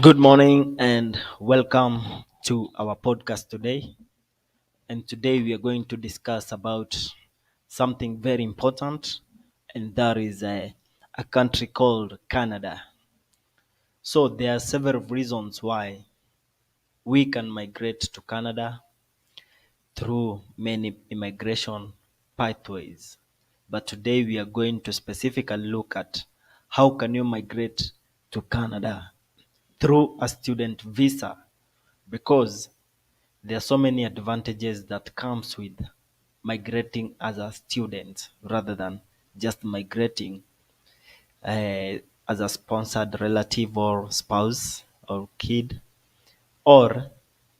Good morning and welcome to our podcast today. And today we are going to discuss about something very important, and that is a country called Canada. So there are several reasons why we can migrate to Canada through many immigration pathways. But today we are going to specifically look at how can you migrate to Canada through a student visa, because there are so many advantages that comes with migrating as a student rather than just migrating as a sponsored relative or spouse or kid, or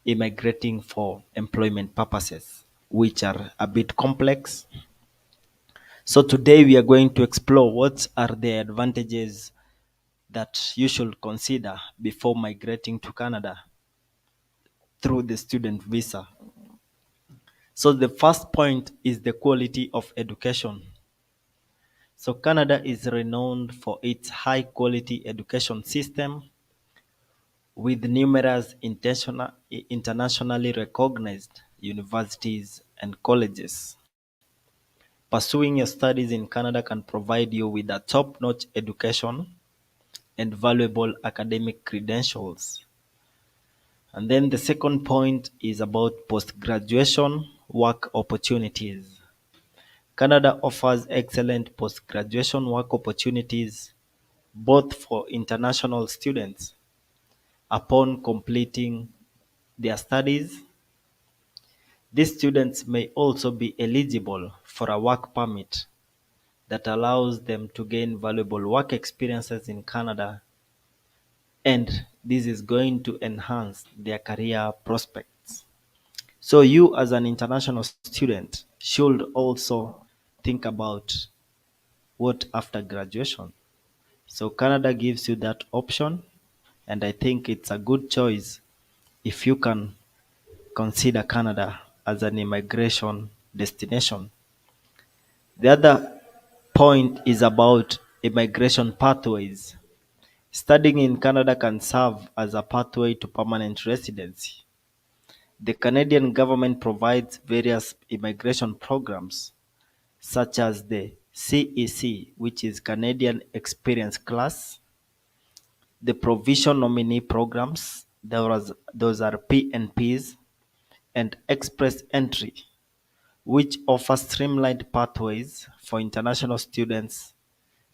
immigrating for employment purposes, which are a bit complex. So today we are going to explore what are the advantages that you should consider before migrating to Canada through the student visa. So the first point is the quality of education. So Canada is renowned for its high quality education system with numerous internationally recognized universities and colleges. Pursuing your studies in Canada can provide you with a top-notch education and valuable academic credentials. And then the second point is about post-graduation work opportunities. Canada offers excellent post-graduation work opportunities both for international students upon completing their studies. These students may also be eligible for a work permit that allows them to gain valuable work experiences in Canada, and this is going to enhance their career prospects. So you as an international student should also think about what after graduation. So Canada gives you that option, and I think it's a good choice if you can consider Canada as an immigration destination. The other point is about immigration pathways. Studying in Canada can serve as a pathway to permanent residency. The Canadian government provides various immigration programs such as the CEC, which is Canadian Experience Class, the Provision Nominee Programs, those are PNPs, and Express Entry, which offer streamlined pathways for international students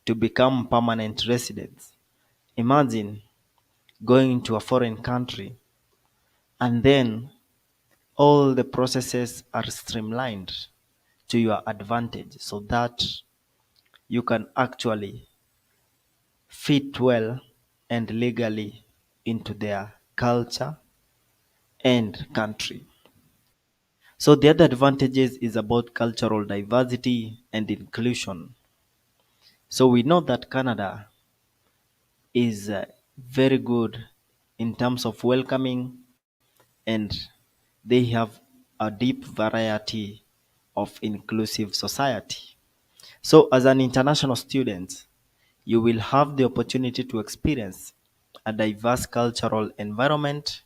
to become permanent residents. Imagine going to a foreign country and then all the processes are streamlined to your advantage so that you can actually fit well and legally into their culture and country. So the other advantages is about cultural diversity and inclusion. So we know that Canada is very good in terms of welcoming, and they have a deep variety of inclusive society. So as an international student, you will have the opportunity to experience a diverse cultural environment,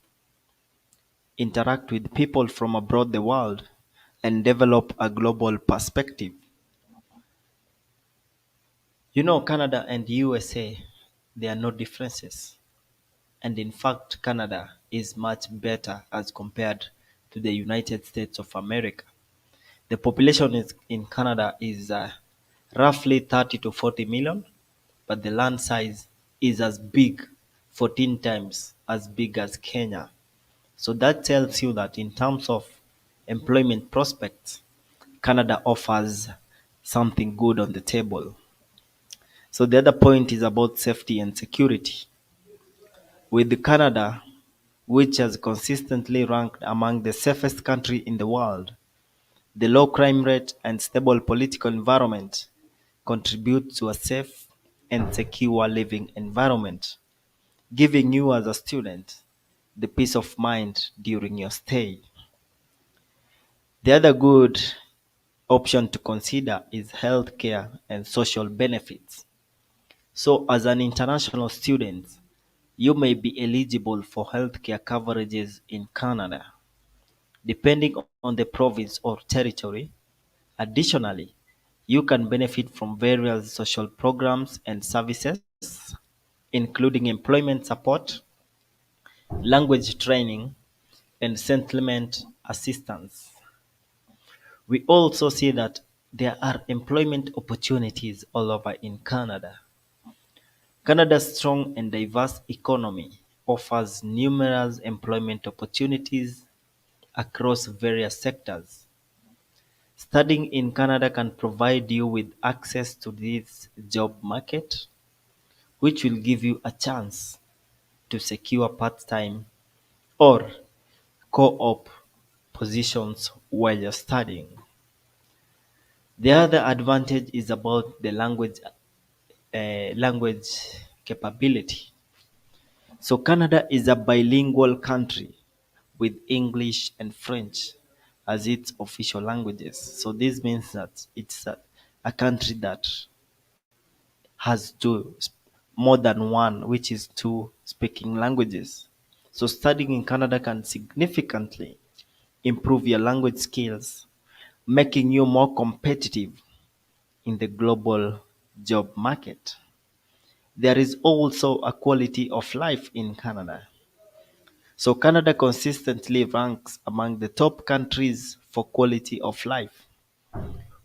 interact with people from abroad the world, and develop a global perspective. You know, Canada and USA, there are no differences. And in fact, Canada is much better as compared to the United States of America. The population in Canada is roughly 30 to 40 million, but the land size is as big, 14 times as big as Kenya. So that tells you that in terms of employment prospects, Canada offers something good on the table. So the other point is about safety and security. With Canada, which has consistently ranked among the safest country in the world, the low crime rate and stable political environment contribute to a safe and secure living environment, giving you as a student the peace of mind during your stay. The other good option to consider is healthcare and social benefits. So as an international student, you may be eligible for healthcare coverages in Canada, depending on the province or territory. Additionally, you can benefit from various social programs and services, including employment support, language training, and settlement assistance. We also see that there are employment opportunities all over in Canada. Canada's strong and diverse economy offers numerous employment opportunities across various sectors. Studying in Canada can provide you with access to this job market, which will give you a chance to secure part-time or co-op positions while you're studying. The other advantage is about the language capability. So Canada is a bilingual country with English and French as its official languages. So this means that it's a country that has more than one, which is two speaking languages. So studying in Canada can significantly improve your language skills, making you more competitive in the global job market. There is also a quality of life in Canada. So Canada consistently ranks among the top countries for quality of life.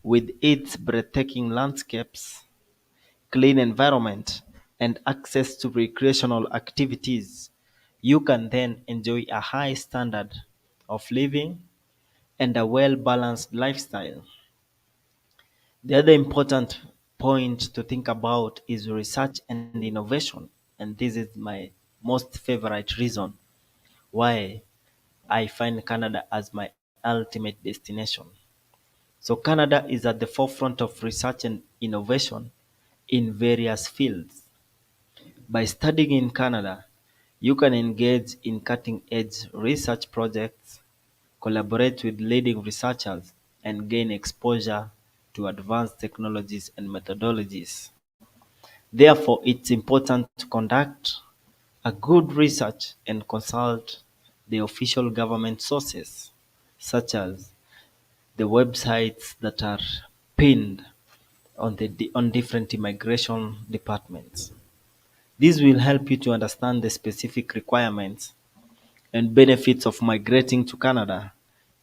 With its breathtaking landscapes, clean environment, and access to recreational activities, you can then enjoy a high standard of living and a well-balanced lifestyle. The other important point to think about is research and innovation, and this is my most favorite reason why I find Canada as my ultimate destination. So Canada is at the forefront of research and innovation in various fields. By studying in Canada, you can engage in cutting-edge research projects, collaborate with leading researchers, and gain exposure to advanced technologies and methodologies. Therefore, it's important to conduct a good research and consult the official government sources, such as the websites that are pinned on different immigration departments. This will help you to understand the specific requirements and benefits of migrating to Canada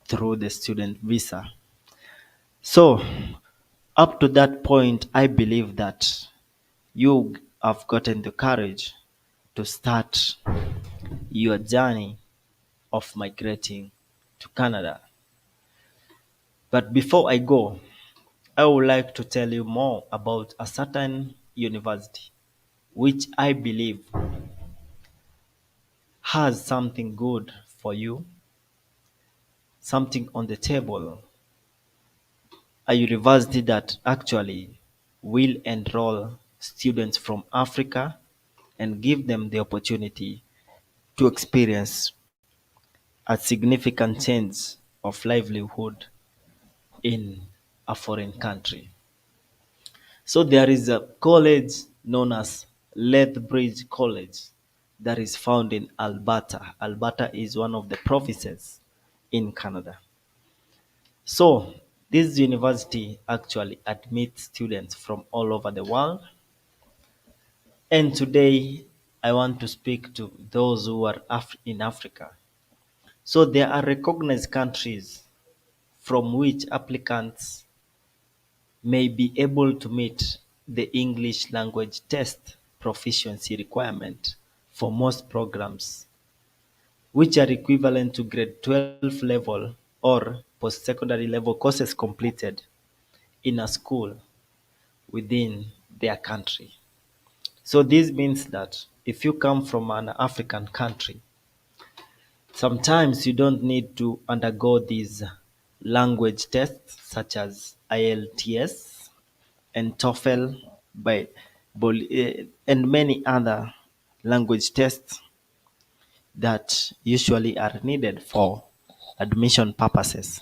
through the student visa. So, up to that point, I believe that you have gotten the courage to start your journey of migrating to Canada. But before I go, I would like to tell you more about a certain university which I believe has something good for you, something on the table. A university that actually will enroll students from Africa and give them the opportunity to experience a significant change of livelihood in a foreign country. So there is a college known as Lethbridge College that is found in Alberta. Alberta is one of the provinces in Canada. So this university actually admits students from all over the world. And today I want to speak to those who are in Africa. So there are recognized countries from which applicants may be able to meet the English language test proficiency requirement for most programs, which are equivalent to grade 12 level or post-secondary level courses completed in a school within their country. So this means that if you come from an African country, sometimes you don't need to undergo these language tests such as IELTS and TOEFL and many other language tests that usually are needed for admission purposes.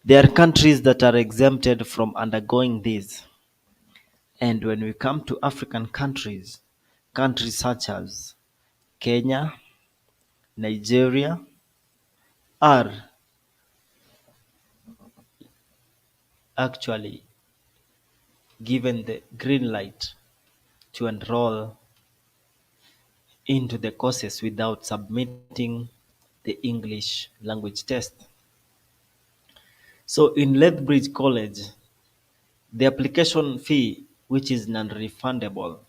There are countries that are exempted from undergoing these. And when we come to African countries, countries such as Kenya, Nigeria are actually given the green light to enroll into the courses without submitting the English language test. So in Lethbridge College, the application fee, which is non-refundable,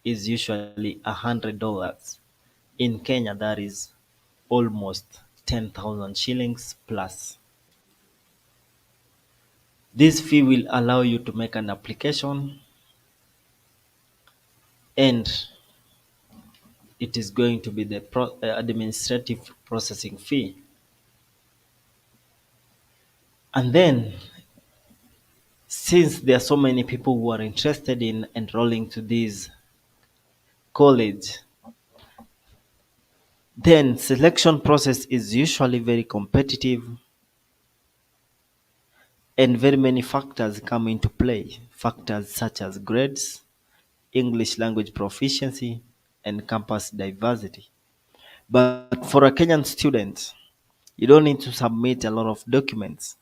is usually $100. In Kenya, that is almost 10,000 shillings plus. This fee will allow you to make an application, and it is going to be the administrative processing fee. And then, since there are so many people who are interested in enrolling to this college, then selection process is usually very competitive, and very many factors come into play. Factors such as grades, English language proficiency, and campus diversity. But for a Kenyan student, you don't need to submit a lot of documents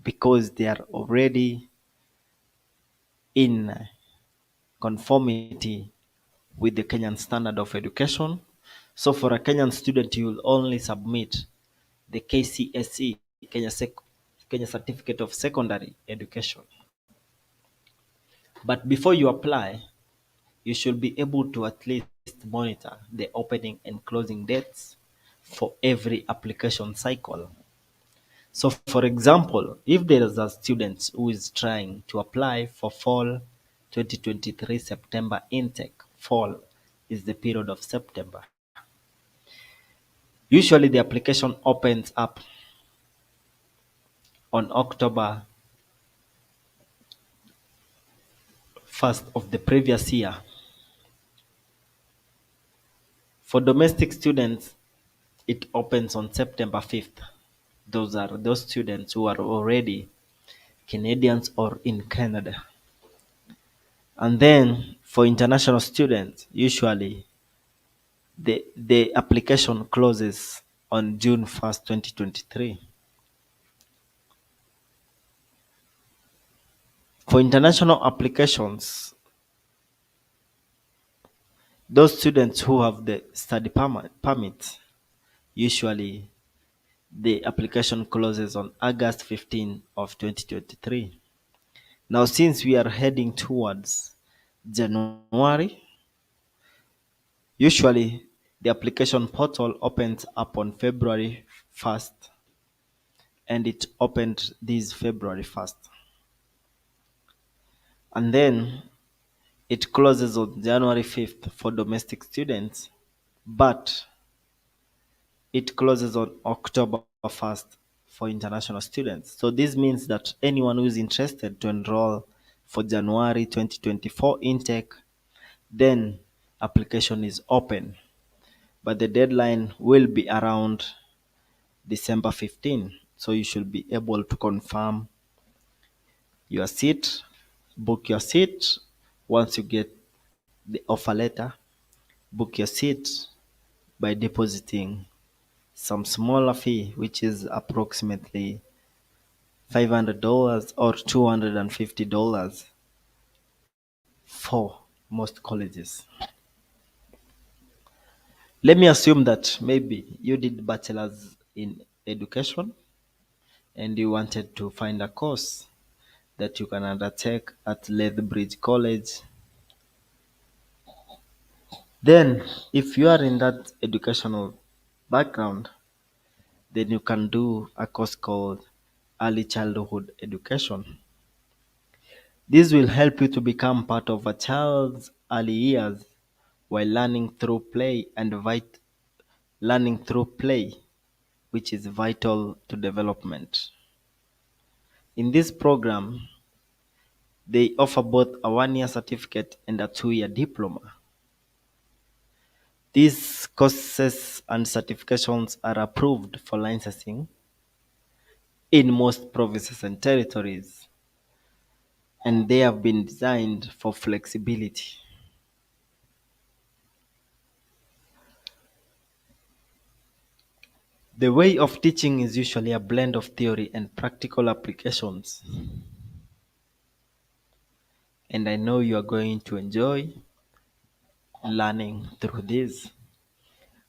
because they are already in conformity with the Kenyan standard of education. So for a Kenyan student, you will only submit the KCSE, Kenya Certificate of Secondary Education. But before you apply, you should be able to at least monitor the opening and closing dates for every application cycle. So for example, if there is a student who is trying to apply for fall 2023 September intake, fall is the period of September. Usually the application opens up on October 1st of the previous year. For domestic students, it opens on September 5th. Those are those students who are already Canadians or in Canada. And then for international students, usually the application closes on June 1st, 2023. For international applications, those students who have the study permit, usually the application closes on August 15 of 2023. Now, since we are heading towards January, usually the application portal opens up on February 1st, and it opened this February 1st. And then it closes on January 5th for domestic students, but it closes on October 1st for international students. So this means that anyone who is interested to enroll for January 2024 intake, then application is open. But the deadline will be around December 15. So you should be able to confirm your seat, book your seat. Once you get the offer letter, book your seat by depositing some smaller fee, which is approximately $500 or $250 for most colleges. Let me assume that maybe you did bachelor's in education and you wanted to find a course that you can undertake at Lethbridge College. Then, if you are in that educational background, then you can do a course called Early Childhood Education. This will help you to become part of a child's early years while learning through play, which is vital to development. In this program, they offer both a 1-year certificate and a 2-year diploma. These courses and certifications are approved for licensing in most provinces and territories, and they have been designed for flexibility. The way of teaching is usually a blend of theory and practical applications, and I know you are going to enjoy learning through this.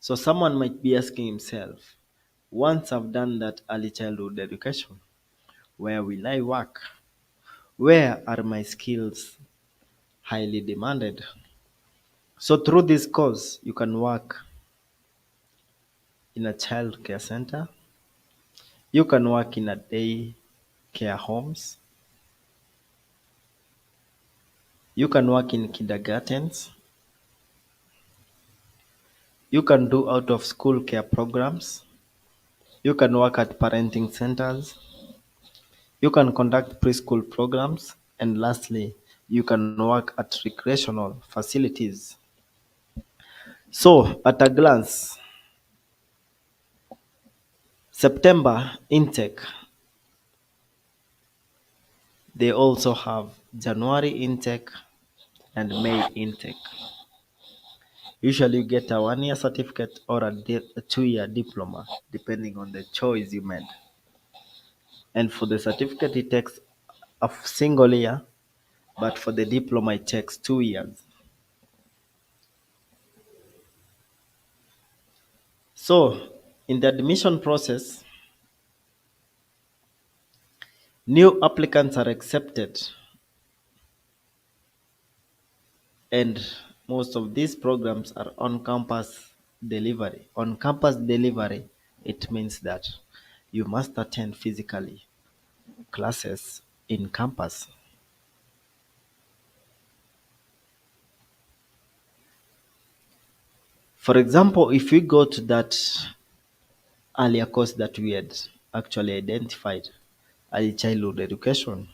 So, someone might be asking himself, once I've done that early childhood education, where will I work? Where are my skills highly demanded? So, through this course, you can work in a child care center, you can work in a day care homes, you can work in kindergartens, you can do out of school care programs, you can work at parenting centers, you can conduct preschool programs, and lastly, you can work at recreational facilities. So, at a glance, September intake, they also have January intake and May intake. Usually you get a 1 year certificate or a 2 year diploma, depending on the choice you made. And for the certificate, it takes a single year, but for the diploma, it takes 2 years. So, in the admission process, new applicants are accepted, and most of these programs are on campus delivery. On campus delivery, it means that you must attend physically classes in campus. For example, if we go to that earlier course that we had actually identified, early childhood education,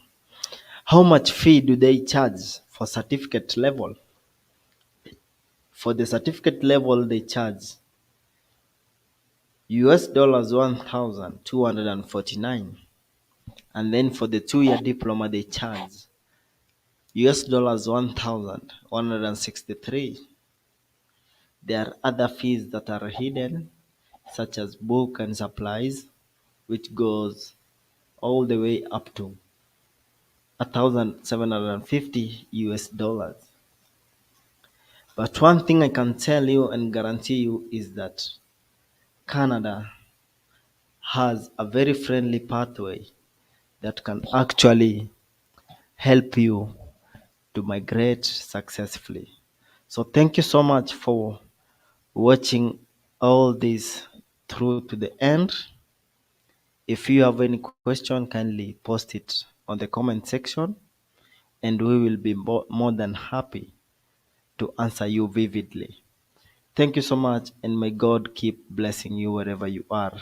how much fee do they charge for certificate level? For the certificate level, they charge US dollars 1,249, and then for the 2 year diploma, they charge US dollars 1,163. There are other fees that are hidden, such as book and supplies, which goes all the way up to 1,750 US dollars. But one thing I can tell you and guarantee you is that Canada has a very friendly pathway that can actually help you to migrate successfully. So thank you so much for watching all this through to the end. If you have any question, kindly post it on the comment section, and we will be more than happy to answer you vividly. Thank you so much, and may God keep blessing you wherever you are.